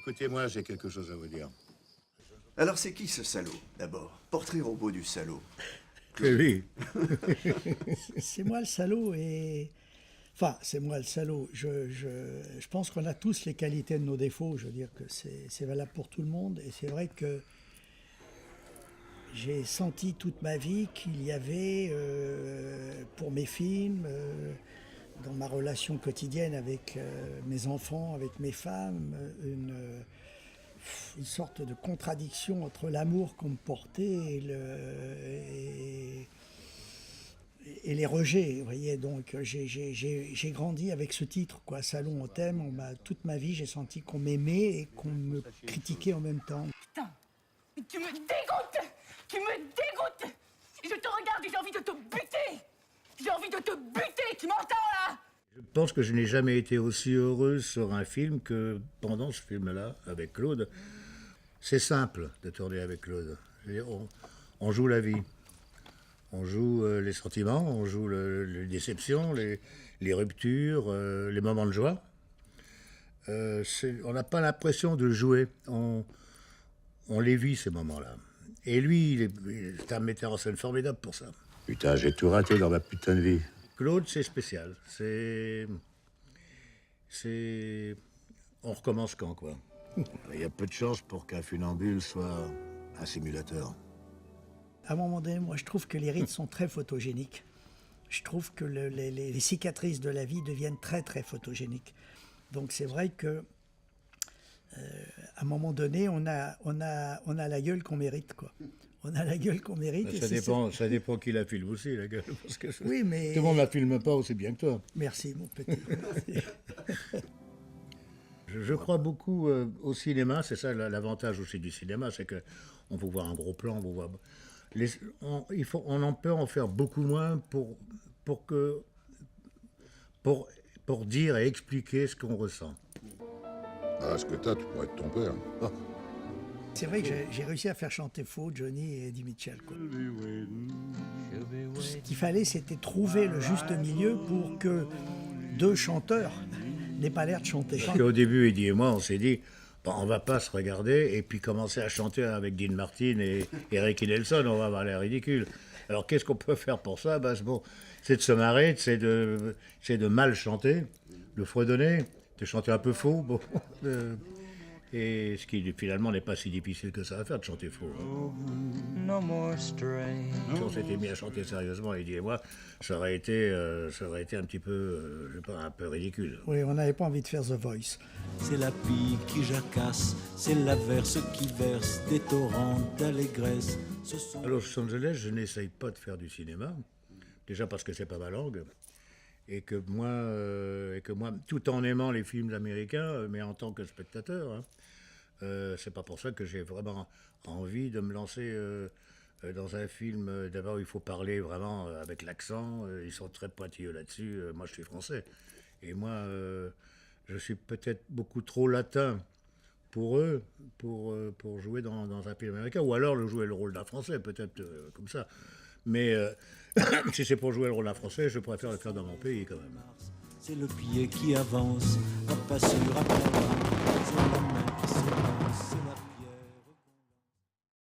Écoutez-moi, j'ai quelque chose à vous dire. Alors c'est qui ce salaud, d'abord? Portrait robot du salaud. C'est lui. C'est moi le salaud et... Enfin, c'est moi le salaud. Je pense qu'on a tous les qualités de nos défauts. Je veux dire que c'est valable pour tout le monde. Et c'est vrai que j'ai senti toute ma vie qu'il y avait, pour mes films, dans ma relation quotidienne avec mes enfants, avec mes femmes, une sorte de contradiction entre l'amour qu'on me portait et les rejets. Vous voyez, donc j'ai grandi avec ce titre, quoi. Salon on t'aime. Toute ma vie, j'ai senti qu'on m'aimait et qu'on me critiquait en même temps. Putain, mais tu me dégoûtes! Tu me dégoûtes! Je te regarde et j'ai envie de te buter! J'ai envie de te buter! Tu m'entends là? Je pense que je n'ai jamais été aussi heureuse sur un film que pendant ce film-là, avec Claude. C'est simple de tourner avec Claude. On joue la vie. On joue les sentiments, on joue les déceptions, les ruptures, les moments de joie. On n'a pas l'impression de jouer. On les vit, ces moments-là. Et lui, c'est un metteur en scène formidable pour ça. Putain, j'ai tout raté dans ma putain de vie. Claude, c'est spécial. On recommence quand, quoi. Il y a peu de chances pour qu'un funambule soit un simulateur. À un moment donné, moi, je trouve que les rides sont très photogéniques. Je trouve que les cicatrices de la vie deviennent très, très photogéniques. Donc, c'est vrai que à un moment donné, on a la gueule qu'on mérite, quoi. On a la gueule qu'on mérite. Ça dépend qui la filme aussi, la gueule. Parce que oui, mais... Tout le monde ne la filme pas aussi bien que toi. Merci, mon petit. Merci. Je crois beaucoup au cinéma. C'est ça l'avantage aussi du cinéma, c'est qu'on peut voir un gros plan, on peut voir... on en peut en faire beaucoup moins pour dire et expliquer ce qu'on ressent. Ah, ce que t'as, tu pourrais être ton père. Ah. C'est vrai que j'ai réussi à faire chanter faux Johnny et Eddie Mitchell, quoi. Ce qu'il fallait, c'était trouver le juste milieu pour que deux chanteurs n'aient pas l'air de chanter. Parce qu'au début, Eddie et moi, on s'est dit... Bon, on va pas se regarder et puis commencer à chanter avec Dean Martin et Ricky Nelson, on va avoir l'air ridicule. Alors qu'est-ce qu'on peut faire pour ça? C'est de se marrer, c'est de mal chanter, de fredonner, de chanter un peu faux. Et ce qui finalement n'est pas si difficile que ça à faire de chanter faux. Si on s'était mis à chanter sérieusement, Eddie et moi, ça aurait été un petit peu, je sais pas, un peu ridicule. Oui, on n'avait pas envie de faire The Voice. C'est la pie qui jacasse, c'est l'averse qui verse des torrents d'allégresse. À Los Angeles, je n'essaye pas de faire du cinéma, déjà parce que c'est pas ma langue. Et que moi, tout en aimant les films américains, mais en tant que spectateur, c'est pas pour ça que j'ai vraiment envie de me lancer dans un film. D'abord, il faut parler vraiment avec l'accent. Ils sont très pointilleux là-dessus. Moi, je suis français. Et moi, je suis peut-être beaucoup trop latin pour eux, pour jouer dans un film américain. Ou alors jouer le rôle d'un Français, peut-être comme ça. Mais si c'est pour jouer le rôle d'un Français, je préfère le faire dans mon pays quand même. C'est le pied qui avance, pas sûr à pas, c'est la main qui se lance, c'est la